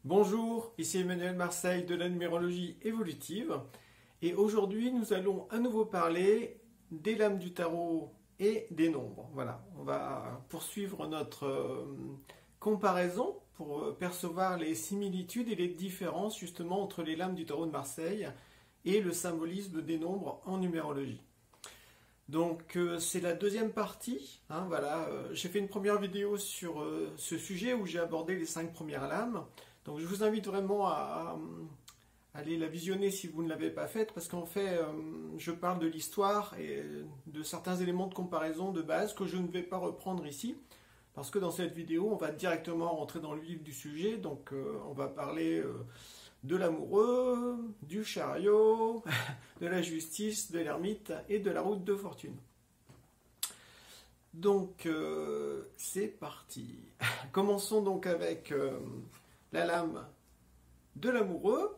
Bonjour, ici Emmanuel Marseille de la numérologie évolutive et aujourd'hui nous allons à nouveau parler des lames du tarot et des nombres. Voilà, on va poursuivre notre comparaison pour percevoir les similitudes et les différences justement entre les lames du tarot de Marseille et le symbolisme des nombres en numérologie. Donc c'est la deuxième partie, voilà. J'ai fait une première vidéo sur ce sujet où j'ai abordé les 5 premières lames. Donc je vous invite vraiment à aller la visionner si vous ne l'avez pas faite, parce qu'en fait je parle de l'histoire et de certains éléments de comparaison de base que je ne vais pas reprendre ici, parce que dans cette vidéo on va directement rentrer dans le vif du sujet. Donc on va parler de l'amoureux, du chariot, de la justice, de l'ermite et de la route de fortune. Donc c'est parti. Commençons donc avec la lame de l'amoureux.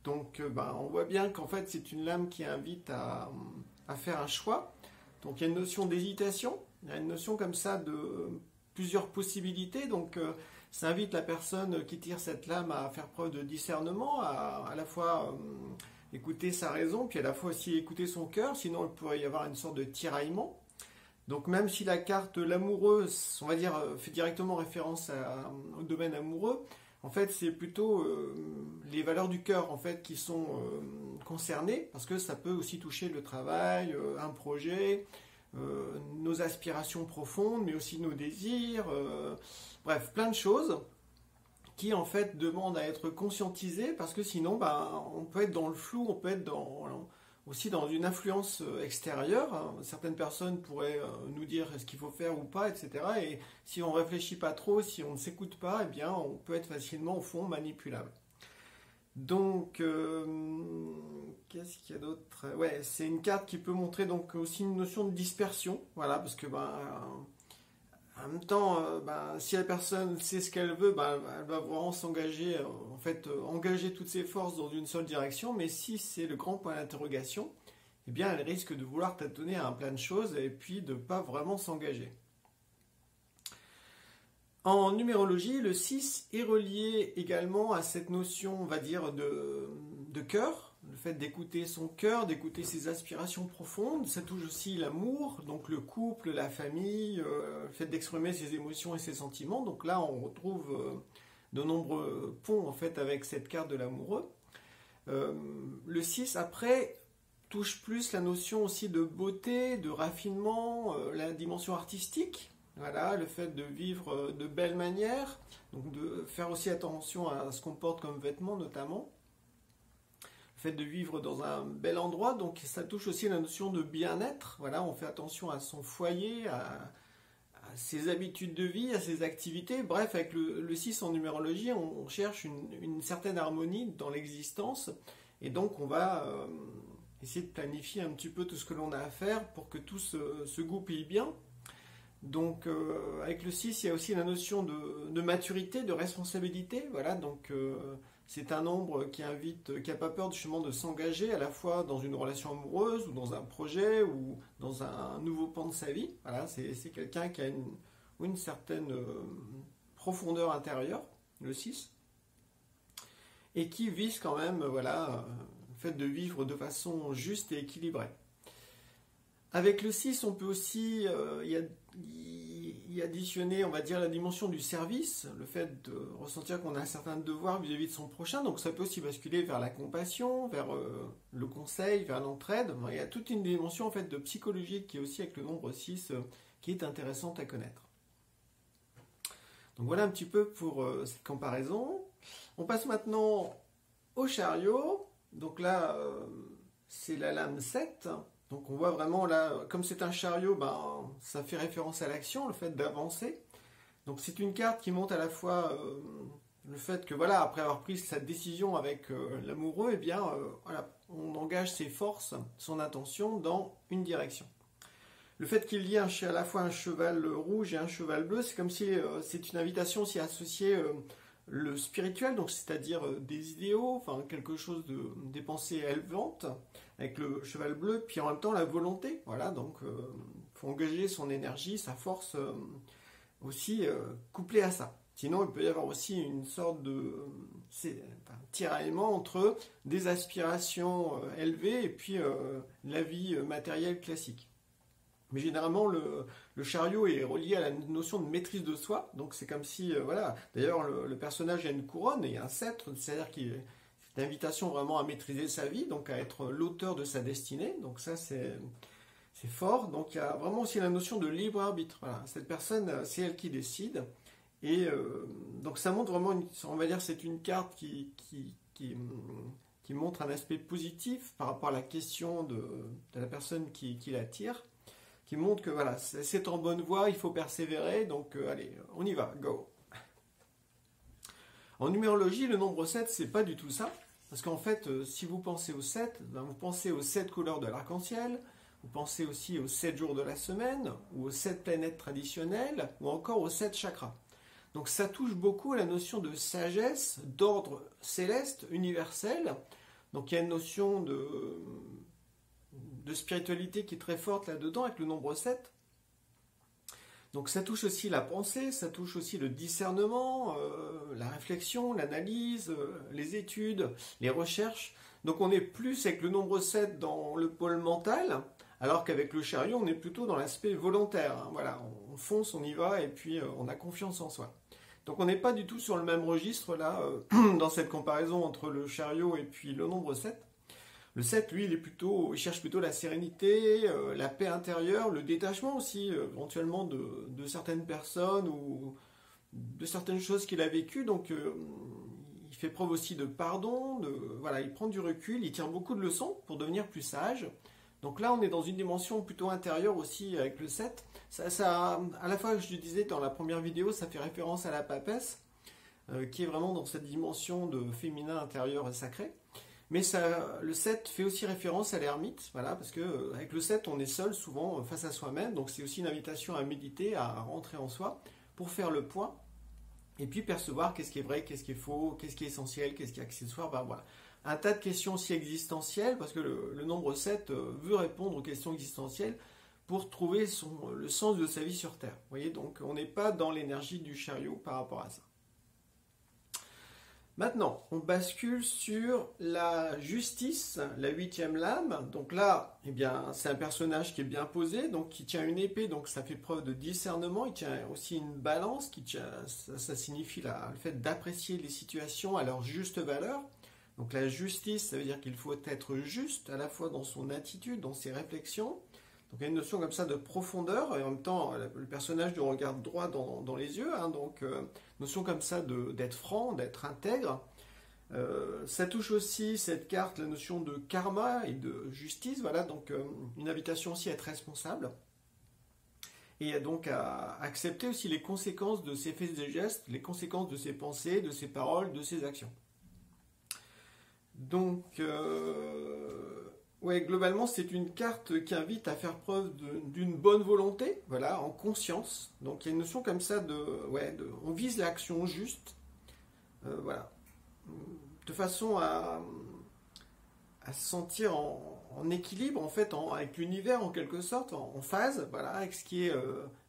Donc on voit bien qu'en fait c'est une lame qui invite à faire un choix. Donc il y a une notion d'hésitation, il y a une notion comme ça de plusieurs possibilités. Donc ça invite la personne qui tire cette lame à faire preuve de discernement, à la fois écouter sa raison, puis à la fois aussi écouter son cœur, sinon il pourrait y avoir une sorte de tiraillement. Donc même si la carte l'amoureux, on va dire, fait directement référence au domaine amoureux, en fait c'est plutôt les valeurs du cœur en fait qui sont concernées, parce que ça peut aussi toucher le travail, un projet, nos aspirations profondes, mais aussi nos désirs, bref, plein de choses qui en fait demandent à être conscientisées, parce que sinon on peut être dans le flou, on peut être aussi dans une influence extérieure. Certaines personnes pourraient nous dire ce qu'il faut faire ou pas, etc. Et si on ne réfléchit pas trop, si on ne s'écoute pas, eh bien on peut être facilement au fond manipulable. Donc, qu'est-ce qu'il y a d'autre? Ouais, c'est une carte qui peut montrer donc aussi une notion de dispersion, voilà, parce que en même temps, si la personne sait ce qu'elle veut, elle va vraiment s'engager, en fait, engager toutes ses forces dans une seule direction. Mais si c'est le grand point d'interrogation, eh bien, elle risque de vouloir tâtonner à un plein de choses et puis de ne pas vraiment s'engager. En numérologie, le 6 est relié également à cette notion, on va dire, de cœur, le fait d'écouter son cœur, d'écouter ses aspirations profondes. Ça touche aussi l'amour, donc le couple, la famille, le fait d'exprimer ses émotions et ses sentiments. Donc là, on retrouve de nombreux ponts en fait avec cette carte de l'amoureux. Le 6, après, touche plus la notion aussi de beauté, de raffinement, la dimension artistique. Voilà, le fait de vivre de belle manière, donc de faire aussi attention à ce qu'on porte comme vêtements notamment. Le fait de vivre dans un bel endroit, donc ça touche aussi la notion de bien-être. Voilà, on fait attention à son foyer, à ses habitudes de vie, à ses activités. Bref, avec le 6 en numérologie, on cherche une certaine harmonie dans l'existence. Et donc on va essayer de planifier un petit peu tout ce que l'on a à faire pour que tout se goupille bien. Donc avec le 6, il y a aussi la notion de maturité, de responsabilité. Voilà, donc c'est un nombre qui invite, qui n'a pas peur justement de s'engager à la fois dans une relation amoureuse ou dans un projet ou dans un nouveau pan de sa vie. Voilà, c'est quelqu'un qui a une certaine profondeur intérieure, le 6, et qui vise quand même, voilà, le fait de vivre de façon juste et équilibrée. Avec le 6, on peut aussi y additionner, on va dire, la dimension du service, le fait de ressentir qu'on a un certain devoir vis-à-vis de son prochain. Donc ça peut aussi basculer vers la compassion, vers le conseil, vers l'entraide. Il y a toute une dimension en fait de psychologie qui est aussi avec le nombre 6 qui est intéressante à connaître. Donc voilà un petit peu pour cette comparaison. On passe maintenant au chariot. Donc là, c'est la lame 7. Donc on voit vraiment là, comme c'est un chariot, ça fait référence à l'action, le fait d'avancer. Donc c'est une carte qui montre à la fois le fait que voilà, après avoir pris sa décision avec l'amoureux, eh bien voilà, on engage ses forces, son attention dans une direction. Le fait qu'il y ait à la fois un cheval rouge et un cheval bleu, c'est comme si c'est une invitation aussi à associer le spirituel, donc c'est-à-dire des idéaux, enfin quelque chose des pensées élevantes, avec le cheval bleu, puis en même temps la volonté. Voilà, donc faut engager son énergie, sa force aussi couplée à ça. Sinon, il peut y avoir aussi une sorte de tiraillement entre des aspirations élevées et puis la vie matérielle classique. Mais généralement, le chariot est relié à la notion de maîtrise de soi. Donc c'est comme si, voilà. D'ailleurs, le personnage a une couronne et un sceptre, c'est-à-dire qu'il c'est une invitation vraiment à maîtriser sa vie, donc à être l'auteur de sa destinée. Donc ça, c'est fort. Donc il y a vraiment aussi la notion de libre arbitre. Voilà. Cette personne, c'est elle qui décide. Et donc ça montre vraiment, on va dire, c'est une carte qui montre un aspect positif par rapport à la question de la personne qui l'attire, qui montre que voilà, c'est en bonne voie, il faut persévérer, donc allez, on y va, go. En numérologie, le nombre 7, c'est pas du tout ça, parce qu'en fait, si vous pensez au 7, ben vous pensez aux 7 couleurs de l'arc-en-ciel, vous pensez aussi aux 7 jours de la semaine, ou aux 7 planètes traditionnelles, ou encore aux 7 chakras. Donc ça touche beaucoup à la notion de sagesse, d'ordre céleste, universel. Donc il y a une notion de spiritualité qui est très forte là-dedans avec le nombre 7. Donc ça touche aussi la pensée, ça touche aussi le discernement, la réflexion, l'analyse, les études, les recherches. Donc on est plus avec le nombre 7 dans le pôle mental, alors qu'avec le chariot, on est plutôt dans l'aspect volontaire. Hein. Voilà, on fonce, on y va, et puis on a confiance en soi. Donc on n'est pas du tout sur le même registre là, dans cette comparaison entre le chariot et puis le nombre 7. Le 7, lui, il cherche plutôt la sérénité, la paix intérieure, le détachement aussi, éventuellement de certaines personnes ou de certaines choses qu'il a vécues. Donc il fait preuve aussi de pardon, voilà, il prend du recul, il tire beaucoup de leçons pour devenir plus sage. Donc là, on est dans une dimension plutôt intérieure aussi avec le 7. Ça, à la fois, je le disais dans la première vidéo, ça fait référence à la papesse, qui est vraiment dans cette dimension de féminin intérieur sacré. Mais le 7 fait aussi référence à l'ermite, voilà, parce que avec le 7, on est seul souvent face à soi-même. Donc c'est aussi une invitation à méditer, à rentrer en soi, pour faire le point, et puis percevoir qu'est-ce qui est vrai, qu'est-ce qui est faux, qu'est-ce qui est essentiel, qu'est-ce qui est accessoire, ben voilà. Un tas de questions aussi existentielles, parce que le nombre 7 veut répondre aux questions existentielles pour trouver le sens de sa vie sur Terre. Vous voyez, donc on n'est pas dans l'énergie du chariot par rapport à ça. Maintenant, on bascule sur la justice, la 8e lame. Donc là, eh bien, c'est un personnage qui est bien posé, donc qui tient une épée, donc ça fait preuve de discernement. Il tient aussi une balance, ça signifie le fait d'apprécier les situations à leur juste valeur. Donc la justice, ça veut dire qu'il faut être juste à la fois dans son attitude, dans ses réflexions. Donc il y a une notion comme ça de profondeur, et en même temps le personnage nous regarde droit dans les yeux, hein, donc notion comme ça d'être franc, d'être intègre. Ça touche aussi cette carte, la notion de karma et de justice, voilà, donc une invitation aussi à être responsable. Et donc à accepter aussi les conséquences de ses faits et gestes, les conséquences de ses pensées, de ses paroles, de ses actions. Donc, ouais, globalement, c'est une carte qui invite à faire preuve d'une bonne volonté, voilà, en conscience. Donc, il y a une notion comme ça on vise l'action juste, voilà, de façon à se sentir en équilibre, en fait, avec l'univers, en quelque sorte, en phase, voilà, avec ce qui est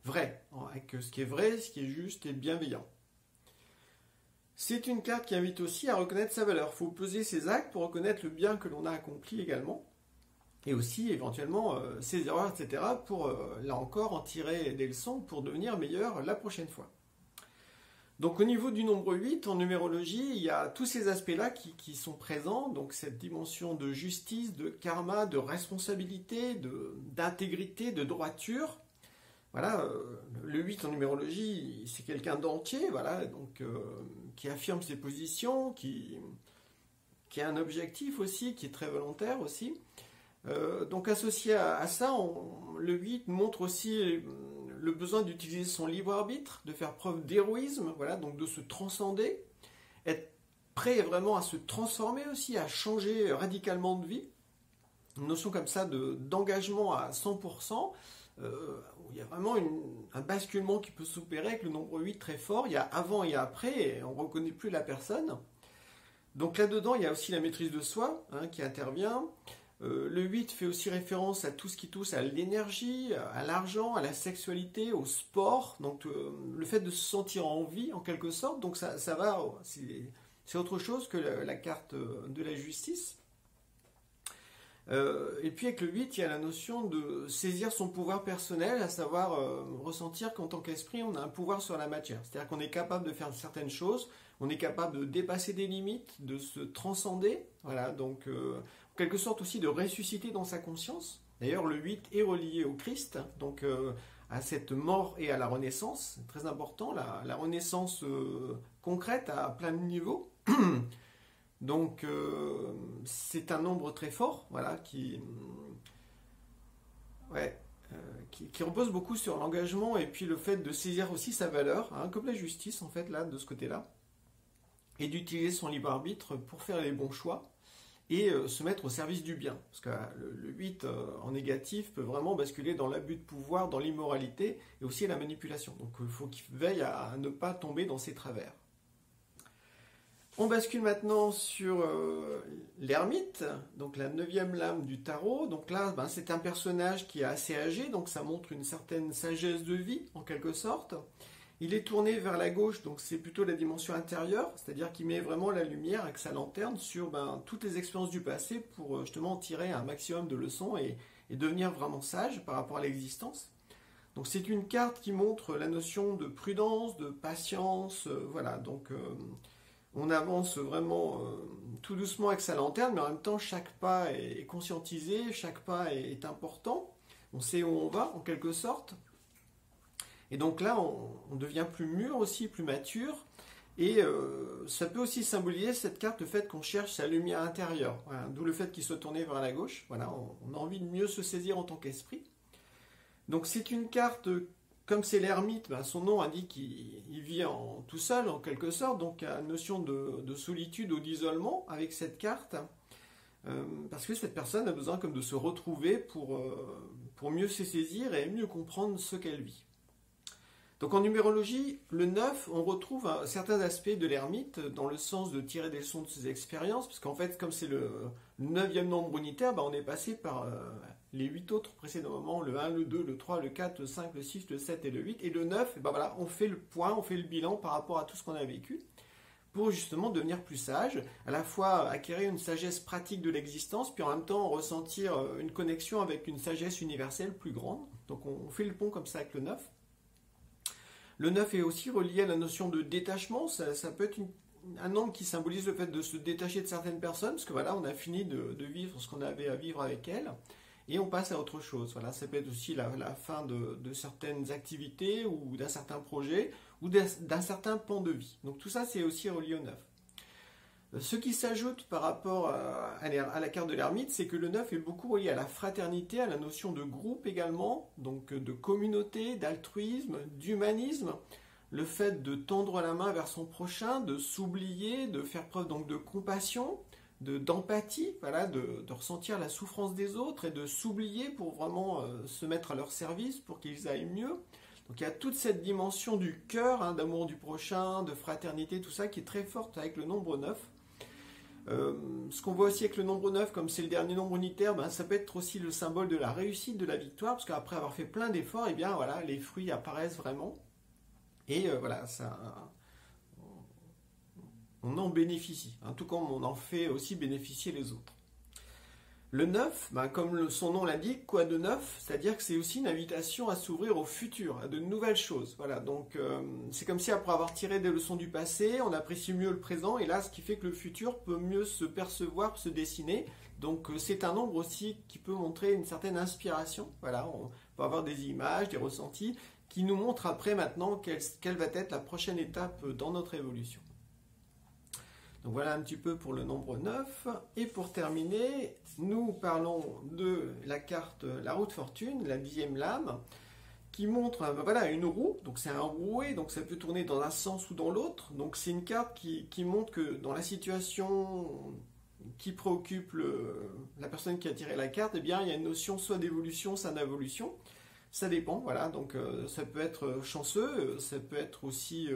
vrai, avec ce qui est vrai, ce qui est juste et bienveillant. C'est une carte qui invite aussi à reconnaître sa valeur. Il faut peser ses actes pour reconnaître le bien que l'on a accompli également. Et aussi, éventuellement, ses erreurs, etc. pour, là encore, en tirer des leçons pour devenir meilleur la prochaine fois. Donc au niveau du nombre 8, en numérologie, il y a tous ces aspects-là qui sont présents. Donc cette dimension de justice, de karma, de responsabilité, d'intégrité, de droiture. Voilà, le 8 en numérologie, c'est quelqu'un d'entier, voilà, donc qui affirme ses positions, qui a un objectif aussi, qui est très volontaire aussi. Donc associé à ça, le 8 montre aussi le besoin d'utiliser son libre arbitre, de faire preuve d'héroïsme, voilà, donc de se transcender, être prêt vraiment à se transformer aussi, à changer radicalement de vie. Une notion comme ça d'engagement à 100%. Où il y a vraiment un basculement qui peut s'opérer avec le nombre 8 très fort. Il y a avant et après, et on ne reconnaît plus la personne. Donc là-dedans, il y a aussi la maîtrise de soi qui intervient. Le 8 fait aussi référence à tout ce qui touche à l'énergie, à l'argent, à la sexualité, au sport, donc le fait de se sentir en vie en quelque sorte, donc ça va, c'est autre chose que la carte de la justice. Et puis avec le 8, il y a la notion de saisir son pouvoir personnel, à savoir ressentir qu'en tant qu'esprit, on a un pouvoir sur la matière. C'est-à-dire qu'on est capable de faire certaines choses, on est capable de dépasser des limites, de se transcender, voilà, donc en quelque sorte aussi de ressusciter dans sa conscience. D'ailleurs, le 8 est relié au Christ, donc à cette mort et à la renaissance, c'est très important, la renaissance concrète à plein de niveaux. Donc c'est un nombre très fort, voilà, ouais, qui repose beaucoup sur l'engagement et puis le fait de saisir aussi sa valeur, hein, comme la justice en fait là de ce côté-là, et d'utiliser son libre arbitre pour faire les bons choix et se mettre au service du bien. Parce que le 8 en négatif peut vraiment basculer dans l'abus de pouvoir, dans l'immoralité et aussi la manipulation. Donc il faut qu'il veille à ne pas tomber dans ses travers. On bascule maintenant sur l'ermite, donc la 9e lame du tarot. Donc là, c'est un personnage qui est assez âgé, donc ça montre une certaine sagesse de vie, en quelque sorte. Il est tourné vers la gauche, donc c'est plutôt la dimension intérieure, c'est-à-dire qu'il met vraiment la lumière avec sa lanterne sur toutes les expériences du passé pour justement tirer un maximum de leçons et devenir vraiment sage par rapport à l'existence. Donc c'est une carte qui montre la notion de prudence, de patience, voilà, donc... on avance vraiment tout doucement avec sa lanterne, mais en même temps, chaque pas est conscientisé, chaque pas est important. On sait où on va, en quelque sorte. Et donc là, on devient plus mûr aussi, plus mature. Et ça peut aussi symboliser cette carte, le fait qu'on cherche sa lumière intérieure. Voilà, d'où le fait qu'il soit tourné vers la gauche. Voilà, on a envie de mieux se saisir en tant qu'esprit. Donc c'est une carte... Comme c'est l'ermite, son nom indique qu'il vit tout seul en quelque sorte, donc il y a une notion de solitude ou d'isolement avec cette carte, parce que cette personne a besoin comme de se retrouver pour mieux se saisir et mieux comprendre ce qu'elle vit. Donc en numérologie, le 9, on retrouve certains aspects de l'ermite dans le sens de tirer des leçons de ses expériences, parce qu'en fait, comme c'est le 9e nombre unitaire, on est passé par... les 8 autres précédemment, le 1, le 2, le 3, le 4, le 5, le 6, le 7 et le 8. Et le 9, voilà, on fait le point, on fait le bilan par rapport à tout ce qu'on a vécu pour justement devenir plus sage, à la fois acquérir une sagesse pratique de l'existence, puis en même temps ressentir une connexion avec une sagesse universelle plus grande. Donc on fait le pont comme ça avec le 9. Le 9 est aussi relié à la notion de détachement, ça peut être un nombre qui symbolise le fait de se détacher de certaines personnes, parce que voilà, on a fini de vivre ce qu'on avait à vivre avec elles. Et on passe à autre chose. Voilà, ça peut être aussi la fin de certaines activités ou d'un certain projet ou d'un certain pan de vie. Donc tout ça, c'est aussi relié au 9. Ce qui s'ajoute par rapport à la carte de l'ermite, c'est que le 9 est beaucoup relié à la fraternité, à la notion de groupe également, donc de communauté, d'altruisme, d'humanisme, le fait de tendre la main vers son prochain, de s'oublier, de faire preuve donc de compassion, d'empathie, voilà, de ressentir la souffrance des autres et de s'oublier pour vraiment se mettre à leur service pour qu'ils aillent mieux. Donc il y a toute cette dimension du cœur, d'amour du prochain, de fraternité, tout ça qui est très forte avec le nombre 9. Ce qu'on voit aussi avec le nombre 9, comme c'est le dernier nombre unitaire, ça peut être aussi le symbole de la réussite, de la victoire, parce qu'après avoir fait plein d'efforts, eh bien voilà, les fruits apparaissent vraiment. Et voilà, ça... on en bénéficie, tout comme on en fait aussi bénéficier les autres. Le 9, comme son nom l'indique, quoi de neuf? C'est-à-dire que c'est aussi une invitation à s'ouvrir au futur, à de nouvelles choses. Voilà, donc c'est comme si après avoir tiré des leçons du passé, on apprécie mieux le présent, et là, ce qui fait que le futur peut mieux se percevoir, se dessiner. Donc c'est un nombre aussi qui peut montrer une certaine inspiration. Voilà, on peut avoir des images, des ressentis, qui nous montrent après maintenant quelle va être la prochaine étape dans notre évolution. Donc voilà un petit peu pour le nombre 9. Et pour terminer, nous parlons de la carte La roue de fortune, la 10e lame, qui montre voilà, une roue. Donc c'est un rouet, donc ça peut tourner dans un sens ou dans l'autre. Donc c'est une carte qui montre que dans la situation qui préoccupe la personne qui a tiré la carte, eh bien il y a une notion soit d'évolution, soit d'involution. Ça dépend, voilà, donc ça peut être chanceux, ça peut être aussi...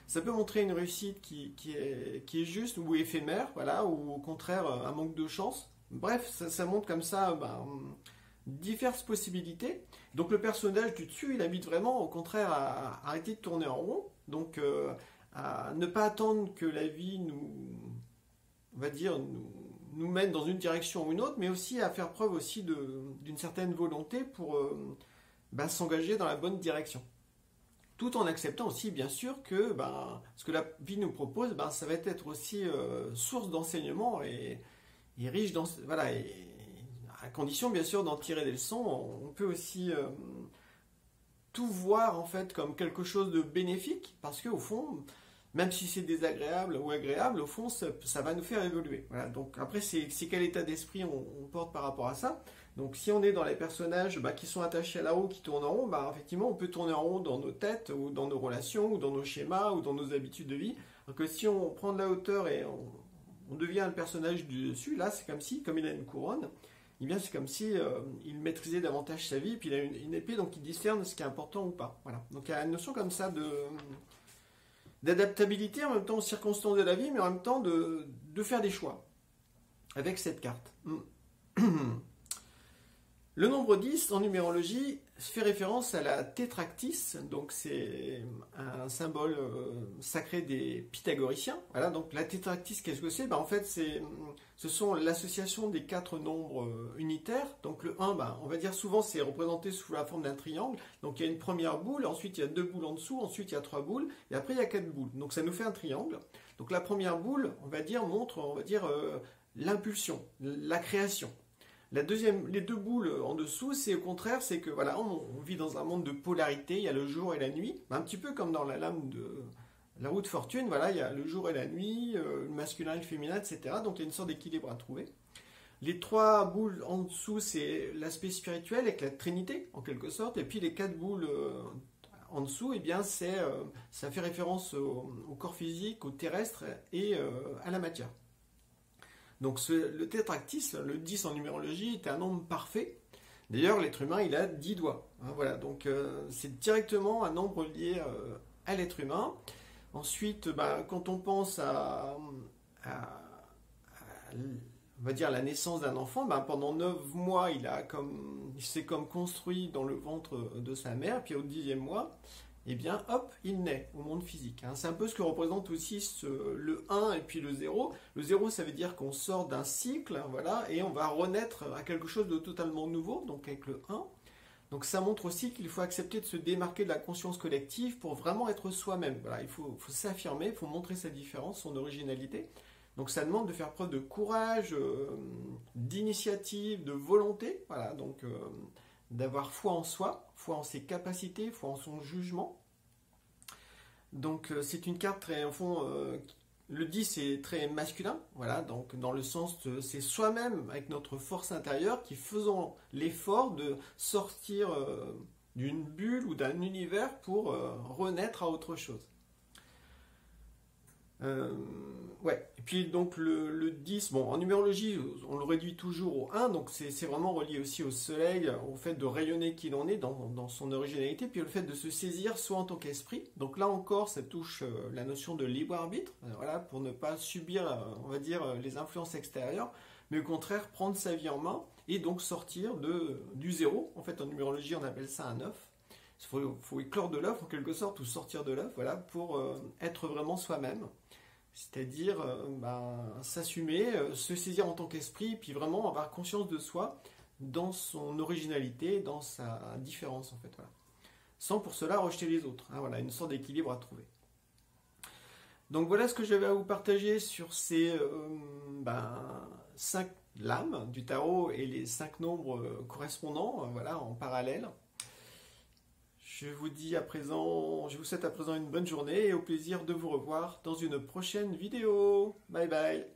ça peut montrer une réussite qui est juste ou éphémère, voilà, ou au contraire un manque de chance. bref, ça montre comme ça diverses possibilités. Donc le personnage du dessus, il invite vraiment au contraire à arrêter de tourner en rond, donc à ne pas attendre que la vie on va dire, nous mène dans une direction ou une autre, mais aussi à faire preuve aussi d'une certaine volonté pour s'engager dans la bonne direction. Tout en acceptant aussi, bien sûr, que ce que la vie nous propose, ça va être aussi source d'enseignement et riche dans... Voilà, et à condition, bien sûr, d'en tirer des leçons. On peut aussi tout voir, en fait, comme quelque chose de bénéfique, parce qu'au fond, même si c'est désagréable ou agréable, au fond, ça va nous faire évoluer. Voilà, donc après, c'est quel état d'esprit on porte par rapport à ça. Donc si on est dans les personnages qui sont attachés à la roue, qui tournent en rond, effectivement, on peut tourner en rond dans nos têtes, ou dans nos relations, ou dans nos schémas, ou dans nos habitudes de vie. Alors que si on prend de la hauteur et on devient le personnage du dessus, là, c'est comme si, comme il a une couronne, eh bien, c'est comme si il maîtrisait davantage sa vie, puis il a une épée, donc il discerne ce qui est important ou pas. Voilà. Donc il y a une notion comme ça d'adaptabilité en même temps aux circonstances de la vie, mais en même temps de faire des choix avec cette carte. Le nombre 10 en numérologie fait référence à la tétractis, donc c'est un symbole sacré des pythagoriciens. Voilà, donc la tétractis, qu'est-ce que c'est? En fait, ce sont l'association des 4 nombres unitaires. Donc le 1, on va dire souvent c'est représenté sous la forme d'un triangle. Donc il y a une première boule, ensuite il y a 2 boules en dessous, ensuite il y a 3 boules, et après il y a 4 boules. Donc ça nous fait un triangle. Donc la première boule, on va dire, montre, l'impulsion, la création. Les 2 boules en dessous, c'est au contraire, c'est que voilà, on vit dans un monde de polarité, il y a le jour et la nuit, un petit peu comme dans la lame de la roue de fortune, voilà, il y a le jour et la nuit, le masculin et le féminin, etc. Donc il y a une sorte d'équilibre à trouver. Les 3 boules en dessous, c'est l'aspect spirituel avec la Trinité, en quelque sorte, et puis les 4 boules en dessous, eh bien, ça fait référence au corps physique, au terrestre et à la matière. Donc le tétractis, le 10 en numérologie, est un nombre parfait. D'ailleurs, l'être humain, il a 10 doigts. Voilà, donc c'est directement un nombre lié à l'être humain. Ensuite, quand on pense on va dire la naissance d'un enfant, pendant 9 mois, il s'est comme construit dans le ventre de sa mère, puis au 10e mois, eh bien, hop, il naît au monde physique. C'est un peu ce que représente aussi le 1 et puis le 0. Le 0, ça veut dire qu'on sort d'un cycle, voilà, et on va renaître à quelque chose de totalement nouveau, donc avec le 1. Donc ça montre aussi qu'il faut accepter de se démarquer de la conscience collective pour vraiment être soi-même. Voilà, il faut s'affirmer, il faut montrer sa différence, son originalité. Donc ça demande de faire preuve de courage, d'initiative, de volonté, voilà, donc d'avoir foi en soi, foi en ses capacités, foi en son jugement. Donc c'est une carte très, au fond, le 10 est très masculin, voilà, donc dans le sens de c'est soi-même avec notre force intérieure qui faisons l'effort de sortir d'une bulle ou d'un univers pour renaître à autre chose. Ouais, et puis donc le 10, en numérologie, on le réduit toujours au 1, donc c'est vraiment relié aussi au soleil, au fait de rayonner qui l'on est dans son originalité, puis le fait de se saisir soi en tant qu'esprit. Donc là encore, ça touche la notion de libre arbitre, voilà, pour ne pas subir, on va dire, les influences extérieures, mais au contraire, prendre sa vie en main et donc sortir du zéro. En fait, en numérologie, on appelle ça un œuf. Il faut éclore de l'œuf en quelque sorte, ou sortir de l'œuf, voilà, pour être vraiment soi-même. C'est-à-dire s'assumer, se saisir en tant qu'esprit, puis vraiment avoir conscience de soi dans son originalité, dans sa différence en fait. Voilà. Sans pour cela rejeter les autres. Voilà, une sorte d'équilibre à trouver. Donc voilà ce que j'avais à vous partager sur ces 5 lames du tarot et les 5 nombres correspondants, voilà, en parallèle. Je vous souhaite à présent une bonne journée et au plaisir de vous revoir dans une prochaine vidéo. Bye bye.